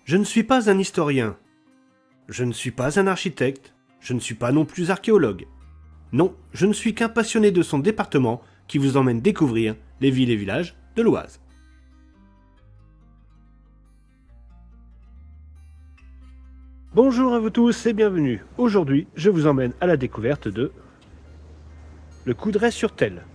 Je ne suis pas un historien. Je ne suis pas un architecte. Je ne suis pas non plus archéologue. Non, je ne suis qu'un passionné de son département qui vous emmène découvrir les villes et villages de l'Oise. Bonjour à vous tous et bienvenue. Aujourd'hui, je vous emmène à la découverte de le Coudray-sur-Thelle.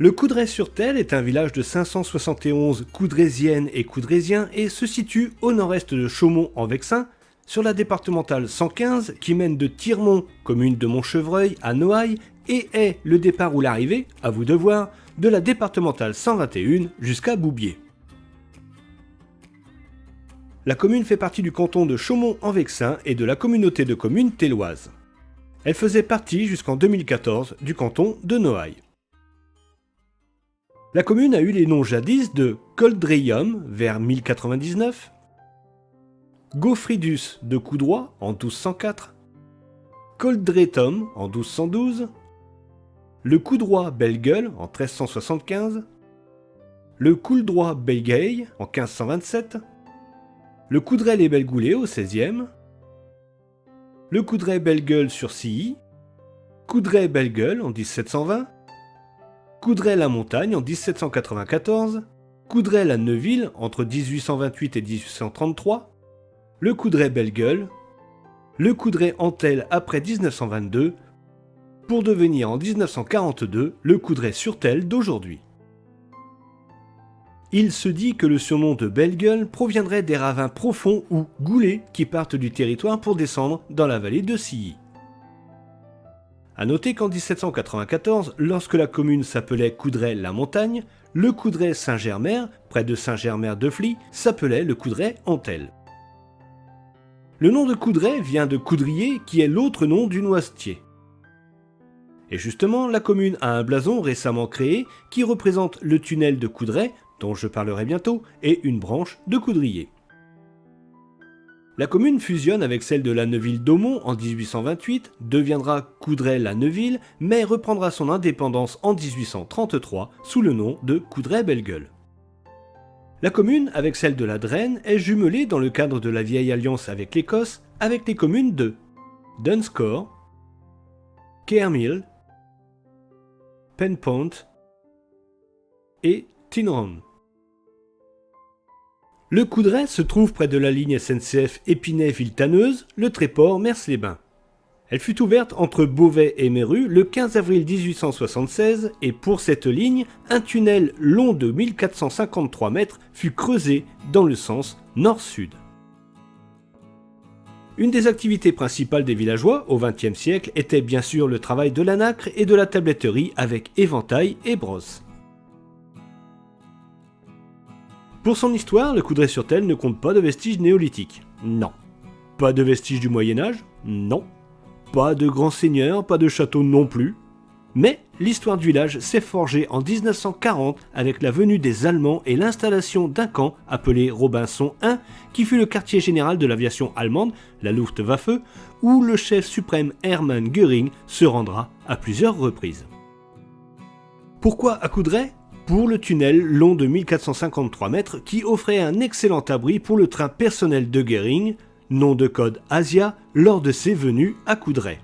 Le Coudray-sur-Thelle est un village de 571 coudraysiennes et coudraysiens et se situe au nord-est de Chaumont-en-Vexin, sur la départementale 115 qui mène de Tirmont, commune de Montchevreuil, à Noailles et est le départ ou l'arrivée, à vous de voir, de la départementale 121 jusqu'à Boubiers. La commune fait partie du canton de Chaumont-en-Vexin et de la communauté de communes thelloise. Elle faisait partie jusqu'en 2014 du canton de Noailles. La commune a eu les noms jadis de Coldreyum vers 1099, Gaufridus de Coudroy en 1204, Coldretum en 1212, le Coudroy Bellegueule en 1375, le Couldroy Bellegueil en 1527, le Coudray les Bellegoulets au XVIe, le Coudray Bellegueule sur Silly, Coudray Bellegueule en 1720, Coudray la Montagne en 1794, Coudray la Neuville entre 1828 et 1833, le Coudray Bellegueule, le Coudray Antel après 1922, pour devenir en 1942 le Coudray-sur-Thelle d'aujourd'hui. Il se dit que le surnom de Bellegueule proviendrait des ravins profonds ou goulets qui partent du territoire pour descendre dans la vallée de Silly. A noter qu'en 1794, lorsque la commune s'appelait Coudray-la-Montagne, le Coudray Saint-Germer, près de Saint-Germer-de-Fly, s'appelait le Coudray Antel. Le nom de Coudray vient de coudrier qui est l'autre nom du noisetier. Et justement, la commune a un blason récemment créé qui représente le tunnel de Coudray, dont je parlerai bientôt, et une branche de coudrier. La commune fusionne avec celle de la Neuville-d'Aumont en 1828, deviendra Coudray-la-Neuville, mais reprendra son indépendance en 1833 sous le nom de Coudray-Bellegueule. La commune, avec celle de la Draine, est jumelée dans le cadre de la vieille alliance avec l'Écosse, avec les communes de Dunscore, Caermill, Penpont et Tinron. Le Coudray se trouve près de la ligne SNCF Épinay-Villetaneuse, le Tréport Mers-les-Bains. Elle fut ouverte entre Beauvais et Méru le 15 avril 1876 et pour cette ligne, un tunnel long de 1453 mètres fut creusé dans le sens nord-sud. Une des activités principales des villageois au XXe siècle était bien sûr le travail de la nacre et de la tabletterie avec éventail et brosse. Pour son histoire, le Coudray-sur-Thelle ne compte pas de vestiges néolithiques. Non. Pas de vestiges du Moyen-Âge. Non. Pas de grands seigneurs, pas de château non plus. Mais l'histoire du village s'est forgée en 1940 avec la venue des Allemands et l'installation d'un camp appelé Robinson I, qui fut le quartier général de l'aviation allemande, la Luftwaffe, où le chef suprême Hermann Göring se rendra à plusieurs reprises. Pourquoi à Coudray ? Pour le tunnel long de 1453 mètres qui offrait un excellent abri pour le train personnel de Göring, nom de code Asia, lors de ses venues à Coudray.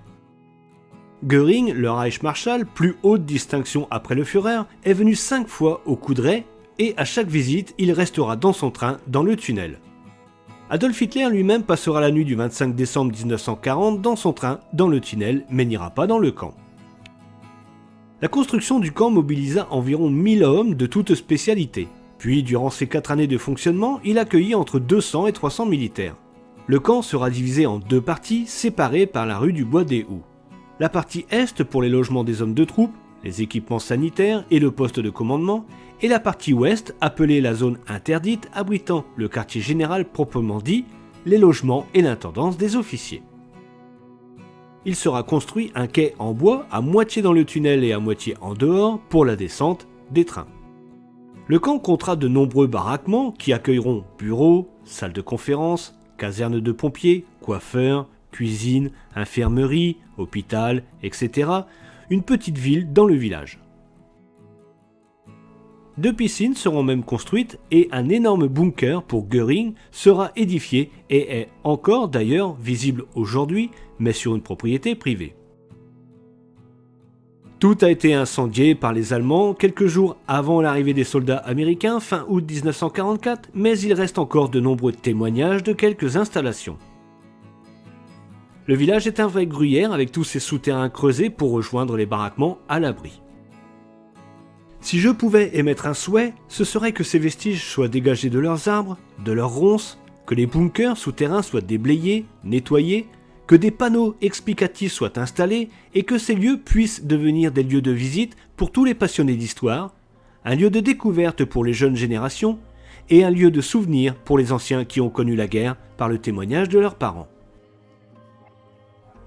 Göring, le Reichsmarschall, plus haute distinction après le Führer, est venu 5 fois au Coudray et à chaque visite, il restera dans son train dans le tunnel. Adolf Hitler lui-même passera la nuit du 25 décembre 1940 dans son train dans le tunnel mais n'ira pas dans le camp. La construction du camp mobilisa environ 1000 hommes de toutes spécialités. Puis, durant ces 4 années de fonctionnement, il accueillit entre 200 et 300 militaires. Le camp sera divisé en 2 parties, séparées par la rue du Bois des Houes. La partie est pour les logements des hommes de troupe, les équipements sanitaires et le poste de commandement, et la partie ouest, appelée la zone interdite, abritant le quartier général proprement dit, les logements et l'intendance des officiers. Il sera construit un quai en bois, à moitié dans le tunnel et à moitié en dehors, pour la descente des trains. Le camp comptera de nombreux baraquements qui accueilleront bureaux, salles de conférence, casernes de pompiers, coiffeurs, cuisine, infirmerie, hôpital, etc. Une petite ville dans le village. 2 piscines seront même construites et un énorme bunker pour Göring sera édifié et est encore d'ailleurs visible aujourd'hui, mais sur une propriété privée. Tout a été incendié par les Allemands quelques jours avant l'arrivée des soldats américains fin août 1944, mais il reste encore de nombreux témoignages de quelques installations. Le village est un vrai gruyère avec tous ses souterrains creusés pour rejoindre les baraquements à l'abri. Si je pouvais émettre un souhait, ce serait que ces vestiges soient dégagés de leurs arbres, de leurs ronces, que les bunkers souterrains soient déblayés, nettoyés, que des panneaux explicatifs soient installés et que ces lieux puissent devenir des lieux de visite pour tous les passionnés d'histoire, un lieu de découverte pour les jeunes générations et un lieu de souvenir pour les anciens qui ont connu la guerre par le témoignage de leurs parents.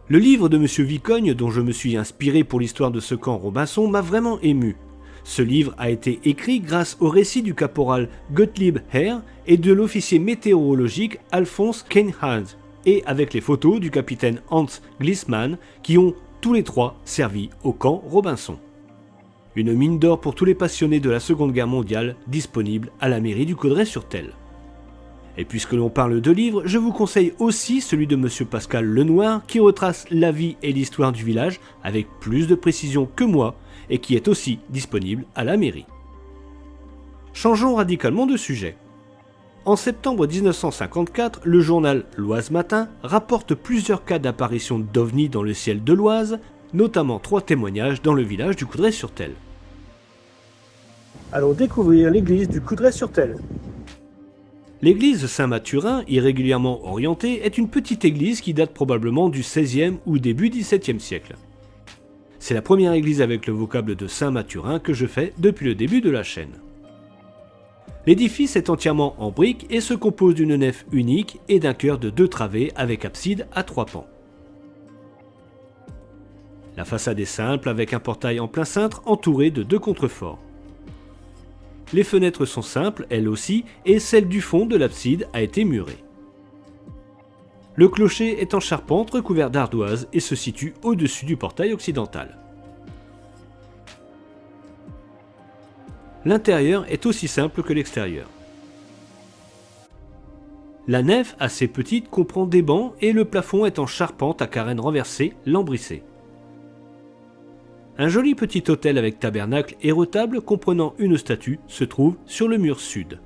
Le livre de M. Vicogne, dont je me suis inspiré pour l'histoire de ce camp Robinson, m'a vraiment ému. Ce livre a été écrit grâce au récit du caporal Gottlieb Herr et de l'officier météorologique Alphonse Keinhardt, et avec les photos du capitaine Hans Glissmann qui ont tous les trois servi au camp Robinson. Une mine d'or pour tous les passionnés de la Seconde Guerre mondiale disponible à la mairie du Coudray-sur-Thelle. Et puisque l'on parle de livres, je vous conseille aussi celui de M. Pascal Lenoir qui retrace la vie et l'histoire du village avec plus de précision que moi et qui est aussi disponible à la mairie. Changeons radicalement de sujet. En septembre 1954, le journal L'Oise Matin rapporte plusieurs cas d'apparition d'ovnis dans le ciel de l'Oise, notamment 3 témoignages dans le village du Coudray-sur-Thelle. Allons découvrir l'église du Coudray-sur-Thelle. L'église Saint-Mathurin, irrégulièrement orientée, est une petite église qui date probablement du XVIe ou début XVIIe siècle. C'est la première église avec le vocable de Saint-Mathurin que je fais depuis le début de la chaîne. L'édifice est entièrement en briques et se compose d'une nef unique et d'un chœur de 2 travées avec abside à 3 pans. La façade est simple avec un portail en plein cintre entouré de 2 contreforts. Les fenêtres sont simples, elles aussi, et celle du fond de l'abside a été murée. Le clocher est en charpente recouvert d'ardoise et se situe au-dessus du portail occidental. L'intérieur est aussi simple que l'extérieur. La nef, assez petite, comprend des bancs et le plafond est en charpente à carène renversée, lambrissée. Un joli petit autel avec tabernacle et retable comprenant une statue se trouve sur le mur sud.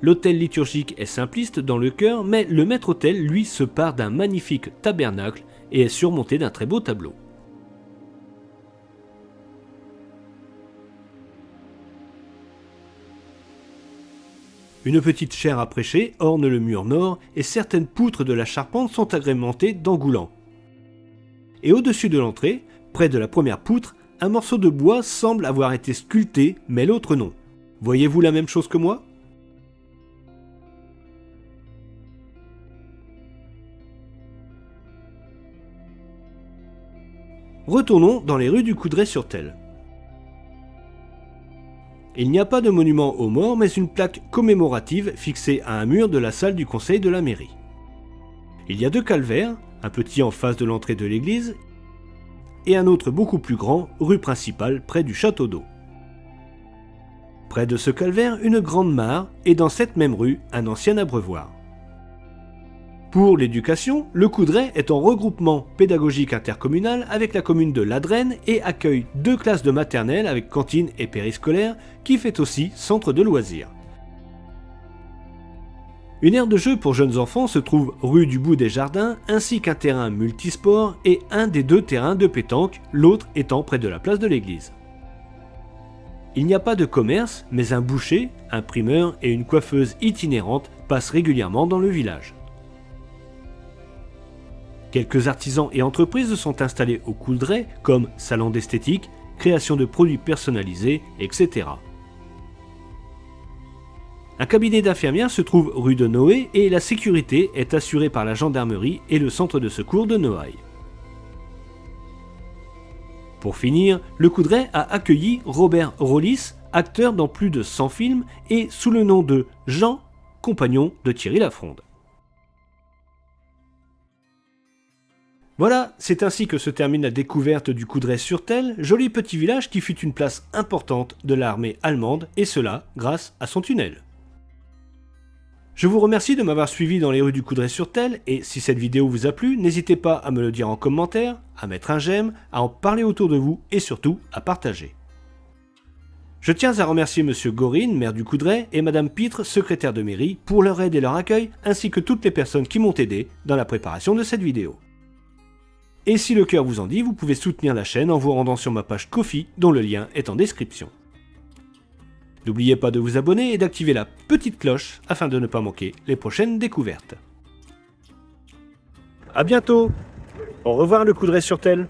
L'autel liturgique est simpliste dans le chœur, mais le maître-autel, lui, se part d'un magnifique tabernacle et est surmonté d'un très beau tableau. Une petite chaire à prêcher orne le mur nord et certaines poutres de la charpente sont agrémentées d'engoulants. Et au-dessus de l'entrée, près de la première poutre, un morceau de bois semble avoir été sculpté, mais l'autre non. Voyez-vous la même chose que moi ? Retournons dans les rues du Coudray-sur-Thelle. Il n'y a pas de monument aux morts, mais une plaque commémorative fixée à un mur de la salle du conseil de la mairie. Il y a 2 calvaires, un petit en face de l'entrée de l'église, et un autre beaucoup plus grand, rue principale, près du château d'eau. Près de ce calvaire, une grande mare, et dans cette même rue, un ancien abreuvoir. Pour l'éducation, le Coudray est en regroupement pédagogique intercommunal avec la commune de Ladrenne et accueille 2 classes de maternelle avec cantine et périscolaire qui fait aussi centre de loisirs. Une aire de jeu pour jeunes enfants se trouve rue du Bout des Jardins ainsi qu'un terrain multisport et un des 2 terrains de pétanque, l'autre étant près de la place de l'église. Il n'y a pas de commerce, mais un boucher, un primeur et une coiffeuse itinérante passent régulièrement dans le village. Quelques artisans et entreprises sont installés au Coudray, comme salon d'esthétique, création de produits personnalisés, etc. Un cabinet d'infirmière se trouve rue de Noé et la sécurité est assurée par la gendarmerie et le centre de secours de Noailles. Pour finir, le Coudray a accueilli Robert Rollis, acteur dans plus de 100 films et sous le nom de Jean, compagnon de Thierry Lafronde. Voilà, c'est ainsi que se termine la découverte du Coudray-sur-Thelle, joli petit village qui fut une place importante de l'armée allemande, et cela grâce à son tunnel. Je vous remercie de m'avoir suivi dans les rues du Coudray-sur-Thelle, et si cette vidéo vous a plu, n'hésitez pas à me le dire en commentaire, à mettre un j'aime, à en parler autour de vous, et surtout à partager. Je tiens à remercier Monsieur Gorine, maire du Coudray, et Madame Pitre, secrétaire de mairie, pour leur aide et leur accueil, ainsi que toutes les personnes qui m'ont aidé dans la préparation de cette vidéo. Et si le cœur vous en dit, vous pouvez soutenir la chaîne en vous rendant sur ma page Ko-fi, dont le lien est en description. N'oubliez pas de vous abonner et d'activer la petite cloche afin de ne pas manquer les prochaines découvertes. À bientôt. Au revoir le Coudray-sur-Thelle.